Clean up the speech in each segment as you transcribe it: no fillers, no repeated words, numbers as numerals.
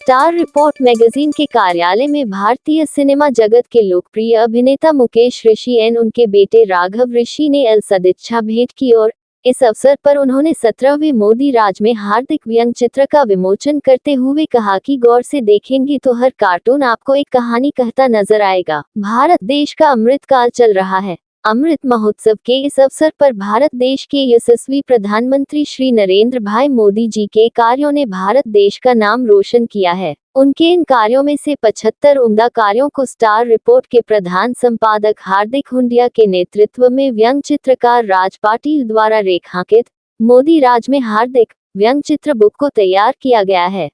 Star report magazine के कार्यालय में भारतीय सिनेमा जगत के लोकप्रिय अभिनेता मुकेश ऋषि एवं उनके बेटे राघव ऋषि ने सदिच्छा भेंट की और इस अवसर पर उन्होंने 17वें मोदी राज में हार्दिक व्यंग्यचित्र का विमोचन करते हुए कहा कि गौर से देखेंगे तो हर कार्टून आपको एक कहानी कहता नजर आएगा। भारत देश का अमृत काल चल रहा है। अमृत महोत्सव के इस अवसर पर भारत देश के यशस्वी प्रधानमंत्री श्री नरेंद्र भाई मोदी जी के कार्यों ने भारत देश का नाम रोशन किया है। उनके इन कार्यों में से 75 उम्दा कार्यों को स्टार रिपोर्ट के प्रधान संपादक हार्दिक हुंडिया के नेतृत्व में व्यंग्य चित्रकार राज पाटिल द्वारा रेखांकित मोदी राज में हार्दिक व्यंग्य चित्र बुक को तैयार किया गया है।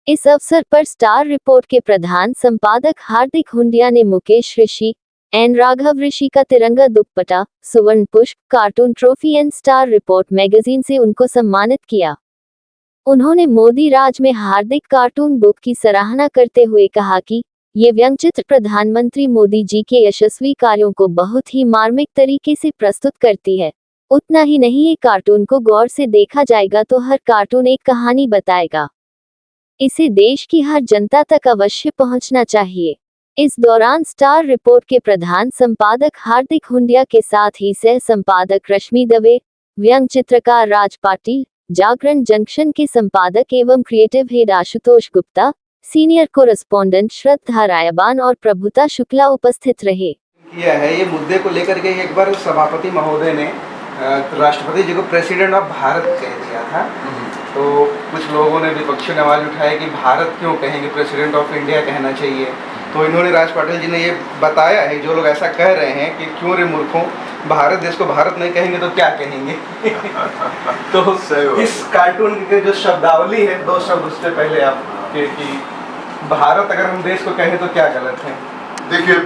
इस अवसर पर स्टार रिपोर्ट के प्रधान संपादक हार्दिक हुंडिया ने मुकेश ऋषि एन राघव ऋषि का तिरंगा दुपट्टा, सुवर्ण पुष्प, cartoon trophy and star report magazine से उनको सम्मानित किया। उन्होंने मोदी राज में हार्दिक कार्टून बुक की सराहना करते हुए कहा कि ये व्यंग्यचित्र प्रधानमंत्री मोदी जी के यशस्वी कार्यों को बहुत ही मार्मिक तरीके से प्रस्तुत करती है। उतना ही नहीं, ये कार्टून को गौर से देखा जाएगा तो हर कार्टून एक कहानी बताएगा। इसे देश की हर जनता तक अवश्य पहुंचना चाहिए। इस दौरान स्टार रिपोर्ट के प्रधान संपादक हार्दिक हुंडिया के साथ ही सह संपादक रश्मि दवे, व्यंग्य चित्रकार राज पाटिल, जागरण जंक्शन के संपादक एवं creative head Ashutosh Gupta, senior correspondent Shraddha Raiban और प्रभुता शुक्ला उपस्थित रहे। किया है ये मुद्दे को लेकर के एक बार सभापति महोदय ने राष्ट्रपति जी को प्रेसिडेंट ऑफ भारत कह दिया था, तो कुछ लोगों ने विपक्षी ने आवाज उठाया कि भारत क्यों कहेंगे, प्रेसिडेंट ऑफ इंडिया कहना चाहिए। तो इन्होंने राज पाटिल जी ने ये बताया है, जो लोग ऐसा कह रहे हैं कि क्यों रे मूर्खों, भारत देश को भारत नहीं कहेंगे तो क्या कहेंगे। तो इस कार्टून के जो शब्दावली है, 2 शब्द उससे पहले आप कि भारत अगर हम देश को कहें तो क्या गलत है। देखिए,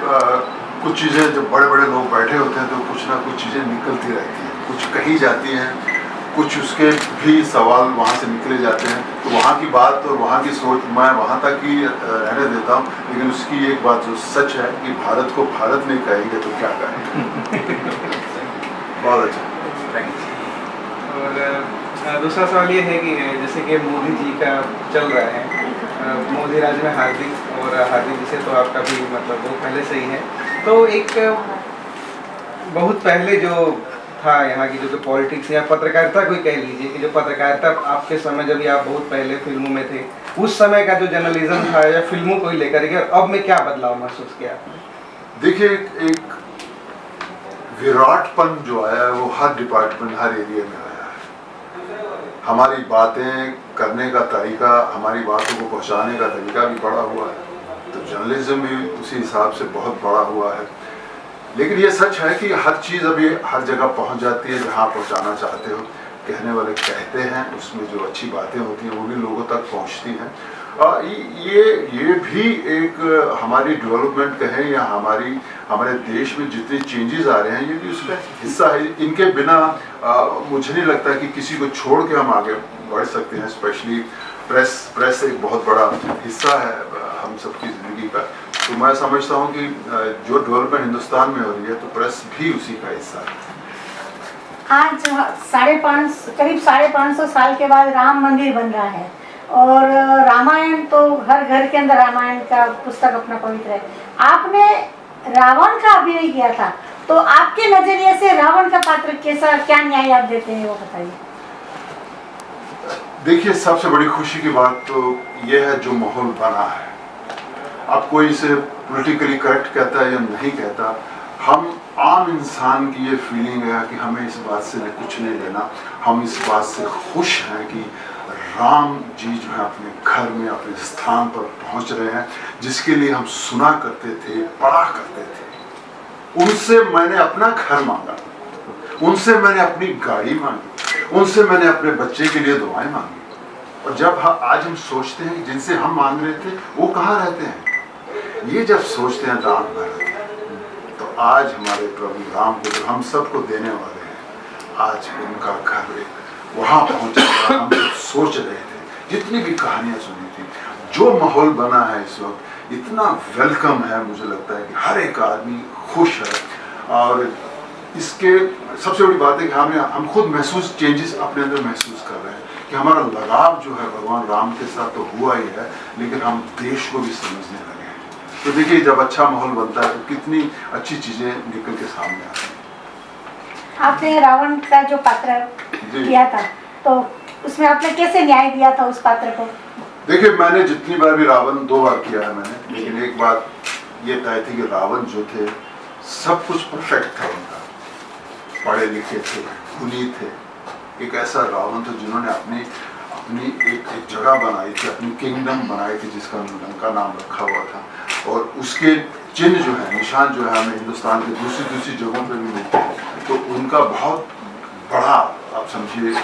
कुछ चीज़ें जब बड़े बड़े लोग बैठे होते हैं तो कुछ ना कुछ चीज़ें निकलती रहती हैं, कुछ कही जाती हैं, कुछ उसके भी सवाल वहाँ से निकले जाते हैं। तो वहाँ की बात और वहाँ की सोच मैं वहाँ तक ही रहने देता हूँ, लेकिन उसकी एक बात जो सच है कि भारत को भारत नहीं कहेंगे तो क्या कहेंगे। बहुत अच्छा, थैंक यू। और दूसरा सवाल ये है कि जैसे कि मोदी जी का चल रहा है, मोदी राज में हार्दिक, और हार्दिक जी से तो आपका भी मतलब वो पहले से ही है। तो एक बहुत पहले जो था यहाँ की जो पॉलिटिक्स या पत्रकारिता कोई कह लीजिए कि जो पत्रकारिता आपके समय जब आप बहुत पहले फिल्मों में थे, उस समय का जो जर्नलिज्म था या फिल्मों को ही लेकर के, अब में क्या बदलाव महसूस किया आपने? देखिए, एक विराटपन जो आया है वो हर डिपार्टमेंट, हर एरिया में आया है। हमारी बातें करने का तरीका, हमारी बातों को पहुंचाने का तरीका भी बड़ा हुआ है, तो जर्नलिज्म भी उसी हिसाब से बहुत बड़ा हुआ है। लेकिन ये सच है कि हर चीज़ अभी हर जगह पहुंच जाती है जहां पहुंचाना चाहते हो। कहने वाले कहते हैं, उसमें जो अच्छी बातें होती हैं वो भी लोगों तक पहुंचती हैं। ये भी एक हमारी डेवलपमेंट कहें या हमारे देश में जितने चेंजेस आ रहे हैं, ये भी उसका हिस्सा है। इनके बिना मुझे नहीं लगता कि किसी को छोड़ के हम आगे बढ़ सकते हैं। स्पेशली प्रेस एक बहुत बड़ा हिस्सा है हम सबकी ज़िंदगी का। तो मैं समझता हूँ कि जो डेवलपमेंट हिंदुस्तान में हो रही है तो प्रेस भी उसी का हिस्सा है। आज करीब 550 साल के बाद राम मंदिर बन रहा है, और रामायण तो हर घर के अंदर रामायण का पुस्तक अपना पवित्र है। आपने रावण का अभिनय किया था, तो आपके नजरिए से रावण का पात्र कैसा, क्या न्याय आप देते हैं वो बताइए। देखिए, सबसे बड़ी खुशी की बात तो ये है जो माहौल बना है। अब कोई इसे पॉलिटिकली करेक्ट कहता है या नहीं कहता, हम आम इंसान की ये फीलिंग है कि हमें इस बात से कुछ नहीं लेना। हम इस बात से खुश हैं कि राम जी जो है अपने घर में, अपने स्थान पर पहुंच रहे हैं, जिसके लिए हम सुना करते थे, पढ़ा करते थे। उनसे मैंने अपना घर मांगा, उनसे मैंने अपनी गाड़ी मांगी, उनसे मैंने अपने बच्चे के लिए दुआएं मांगी। और जब आज हम सोचते हैं कि जिनसे हम मांग रहे थे वो कहाँ रहते हैं, ये जब सोचते हैं राम भरत, तो आज हमारे प्रभु राम को जो हम सबको देने वाले हैं, आज उनका घर वहाँ पहुँचा। हम सोच रहे थे, जितनी भी कहानियाँ सुनी थी, जो माहौल बना है इस वक्त इतना वेलकम है। मुझे लगता है कि हर एक आदमी खुश है। और इसके सबसे बड़ी बात है कि हम खुद चेंजेस अपने अंदर महसूस कर रहे हैं कि हमारा लगाव जो है भगवान राम के साथ तो हुआ ही है, लेकिन हम देश को भी समझने लगे हैं। तो देखिए, जब अच्छा माहौल बनता है तो कितनी अच्छी चीजें निकल के सामने आती हैं। आपने रावण का जो पात्र किया था, तो उसमें आपने कैसे न्याय दिया था उस पात्र को? देखिए, मैंने जितनी बार भी रावण 2 बार किया है मैंने, लेकिन एक बात ये तय थी कि रावण जो थे सब कुछ परफेक्ट था उनका, पढ़े लिखे थे, गुणी थे। एक ऐसा रावण था जिन्होंने अपनी एक जगह बनाई थी, अपनी किंगडम बनाई थी जिसका लंका नाम रखा हुआ था, और उसके चिन्ह जो है, निशान जो है, हमें हिंदुस्तान के दूसरी जगहों पर भी मिलते हैं। तो उनका बहुत बड़ा, आप समझिए,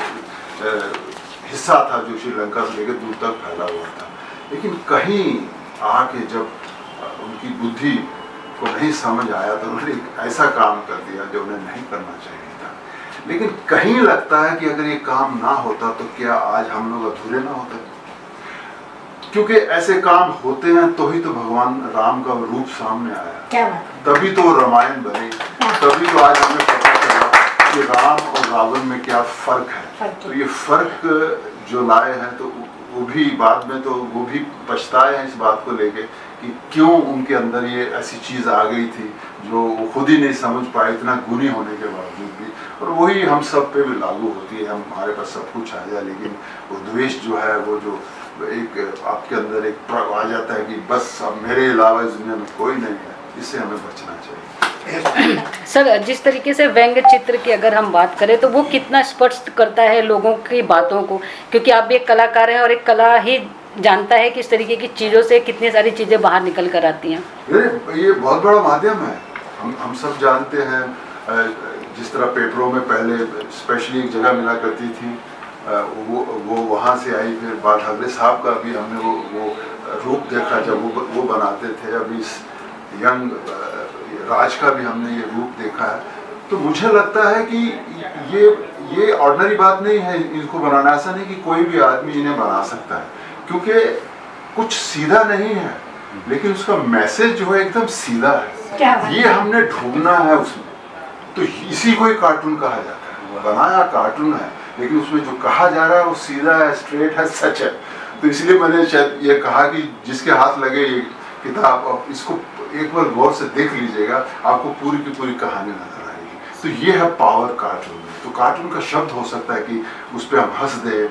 हिस्सा था जो श्रीलंका से लेकर दूर तक फैला हुआ था। लेकिन कहीं आके जब उनकी बुद्धि को नहीं समझ आया तो उन्होंने एक ऐसा काम कर दिया जो उन्हें नहीं करना चाहिए था। लेकिन कहीं लगता है कि अगर ये काम ना होता तो क्या आज हम लोग अधूरे ना होते, क्योंकि ऐसे काम होते हैं तो ही तो भगवान राम का रूप सामने आया, क्या बात? तभी तो रामायण बनी, तभी तो आज हमें पता चला कि राम और रावण में क्या फर्क है। तो ये फर्क जो लाए हैं, तो वो भी बाद में तो वो भी पछताए हैं इस बात को लेके कि क्यों उनके अंदर ये ऐसी चीज़ आ गई थी जो वो खुद ही नहीं समझ पाए, इतना गुणी होने के बावजूद भी। और वही हम सब पे भी लागू होती है, हमारे पास सब कुछ आ जाए, लेकिन वो द्वेष जो है, वो जो एक आपके अंदर एक आ जाता है कि बस अब मेरे अलावा इस दुनिया में कोई नहीं है, इससे हमें बचना चाहिए। सर, जिस तरीके से व्यंग्य चित्र की अगर हम बात करें तो वो कितना स्पष्ट करता है लोगों की बातों को, क्योंकि आप भी एक कलाकार हैं और एक कला ही जानता है कि इस तरीके की चीज़ों से कितनी सारी चीज़ें बाहर निकल कर आती हैं। ये बहुत बड़ा माध्यम है, हम सब जानते हैं। जिस तरह पेपरों में पहले स्पेशली एक जगह मिला करती थी, वो वहाँ से आई, फिर बाद ठाकरे साहब का भी हमने वो रूप देखा जब वो बनाते थे, अभी यंग राज का भी हमने ये रूप देखा है। तो मुझे लगता है कि ये ऑर्डिनरी बात नहीं है इनको बनाना, ऐसा नहीं कि कोई भी आदमी इन्हें बना सकता है, क्योंकि कुछ सीधा नहीं है, लेकिन उसका मैसेज जो है एकदम सीधा है। ये हमने ढूंढना है उसमें, तो इसी को ही कार्टून कहा जाता है। बनाया कार्टून है, लेकिन उसमें जो कहा जा रहा है वो सीधा है, स्ट्रेट है, सच है। तो इसलिए मैंने शायद ये कहा कि जिसके हाथ लगे ये किताब, अब इसको एक बार गौर से देख लीजिएगा, आपको पूरी की पूरी कहानी नजर आएगी। तो ये है पावर कार्टून में। तो कार्टून का शब्द हो सकता है कि उस पर हम हंस दे,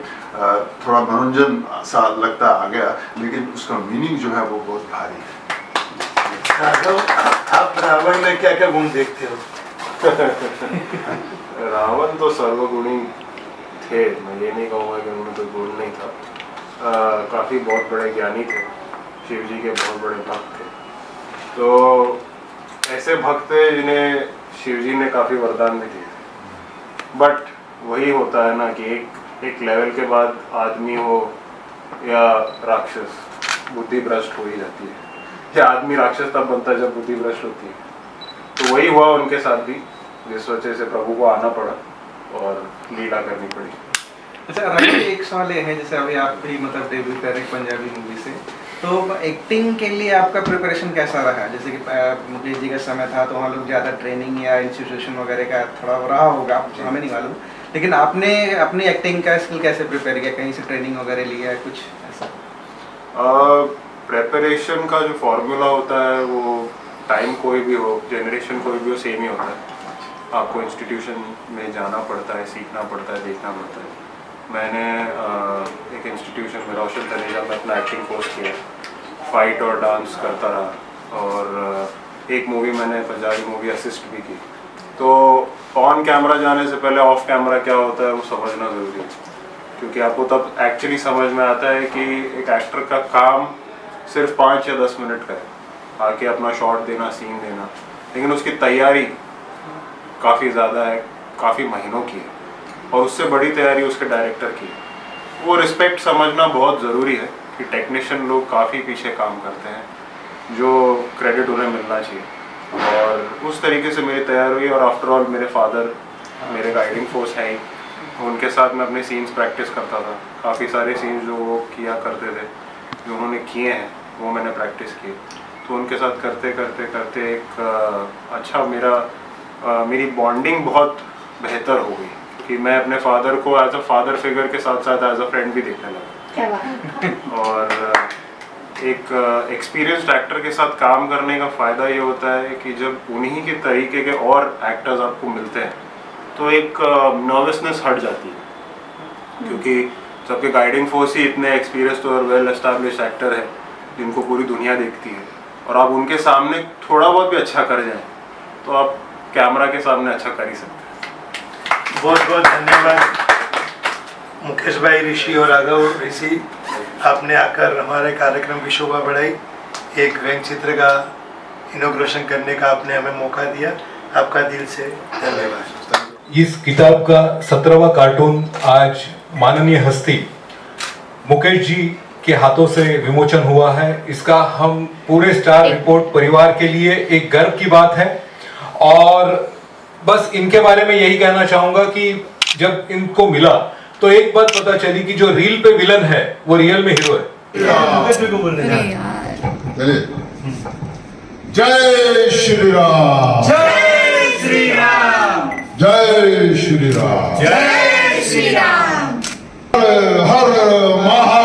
थोड़ा मनोरंजन सा लगता आ गया, लेकिन उसका मीनिंग जो है वो बहुत भारी है। राघव, आप रावण में क्या क्या गुण देखते हो? रावण तो सर्वगुणी थे, मैं ये नहीं कहूँगा कि उनमें कोई गुण नहीं था। काफ़ी बहुत बड़े ज्ञानी थे, शिव जी के बहुत बड़े भक्त थे। तो ऐसे भक्त थे जिन्हें शिव जी ने काफ़ी वरदान भी दिए थे। बट वही होता है ना कि एक लेवल के बाद आदमी हो या राक्षस, बुद्धि भ्रष्ट हो ही जाती है। या आदमी राक्षस तब बनता है जब बुद्धि भ्रष्ट होती है। तो वही हुआ उनके साथ भी, जिस वजह से प्रभु को आना पड़ा और लीला करनी पड़ी। अच्छा राघव, एक सवाल ये है, जैसे अभी आप भी मतलब डेब्यू कर रहे पंजाबी मूवी से, तो एक्टिंग के लिए आपका प्रिपरेशन कैसा रहा? जैसे कि मुकेश जी का समय था तो वहाँ लोग ज़्यादा ट्रेनिंग या इंस्टीट्यूशन वगैरह का थोड़ा रहा होगा, हमें नहीं मालूम, लेकिन आपने अपनी एक्टिंग का स्किल कैसे प्रिपेयर किया? कहीं से ट्रेनिंग वगैरह लिया है कुछ ऐसा? प्रेपरेशन का जो फॉर्मूला होता है वो टाइम कोई भी हो, जनरेशन कोई भी हो, सेम ही होता है। आपको इंस्टीट्यूशन में जाना पड़ता है, सीखना पड़ता है, देखना पड़ता है। मैंने एक इंस्टीट्यूशन में रोशन तनेजा में अपना एक्टिंग कोर्स किया, फाइट और डांस करता रहा, और एक मूवी मैंने पंजाबी मूवी असिस्ट भी की। तो ऑन कैमरा जाने से पहले ऑफ कैमरा क्या होता है वो समझना ज़रूरी है, क्योंकि आपको तब एक्चुअली समझ में आता है कि एक एक्टर का काम सिर्फ 5 या 10 मिनट का है, आके अपना शॉट देना, सीन देना, लेकिन उसकी तैयारी काफ़ी ज़्यादा है, काफ़ी महीनों की है, और उससे बड़ी तैयारी उसके डायरेक्टर की है। वो रिस्पेक्ट समझना बहुत ज़रूरी है कि टेक्नीशियन लोग काफ़ी पीछे काम करते हैं, जो क्रेडिट उन्हें मिलना चाहिए। और उस तरीके से मेरी तैयारी हुई, और आफ्टर ऑल मेरे फादर मेरे गाइडिंग फोर्स है ही, उनके साथ मैं अपने सीन्स प्रैक्टिस करता था। काफ़ी सारे सीन्स जो वो किया करते थे, जो उन्होंने किए हैं, वो मैंने प्रैक्टिस किए। तो उनके साथ करते करते करते एक अच्छा मेरी बॉन्डिंग बहुत बेहतर हो गई, कि मैं अपने फादर को एज अ फादर फिगर के साथ साथ एज अ फ्रेंड भी देखने लगा। क्या बात है। और एक एक्सपीरियंस्ड एक्टर के साथ काम करने का फ़ायदा ये होता है कि जब उन्हीं के तरीके के और एक्टर्स आपको मिलते हैं तो एक नर्वसनेस हट जाती है, क्योंकि सबके गाइडिंग फोर्स ही इतने एक्सपीरियंस्ड और वेल एस्टैब्लिश्ड एक्टर है जिनको पूरी दुनिया देखती है, और आप उनके सामने थोड़ा बहुत भी अच्छा कर जाएं तो आप कैमरा के सामने अच्छा कर ही सकते हैं। बहुत बहुत धन्यवाद मुकेश भाई, ऋषि और राघव ऋषि, आपने आकर हमारे कार्यक्रम की शोभा बढ़ाई। एक व्यंग चित्र का इनॉग्रेशन करने का आपने हमें मौका दिया, आपका दिल से धन्यवाद। इस किताब का 17वां कार्टून आज माननीय हस्ती मुकेश जी के हाथों से विमोचन हुआ है। इसका हम पूरे स्टार रिपोर्ट परिवार के लिए एक गर्व की बात है, और बस इनके बारे में यही कहना चाहूंगा कि जब इनको मिला तो एक बात पता चली कि जो रील पे विलन है वो रियल में हीरो है। जय श्री राम, जय श्री राम, जय श्री राम, जय श्री राम। हर हर महा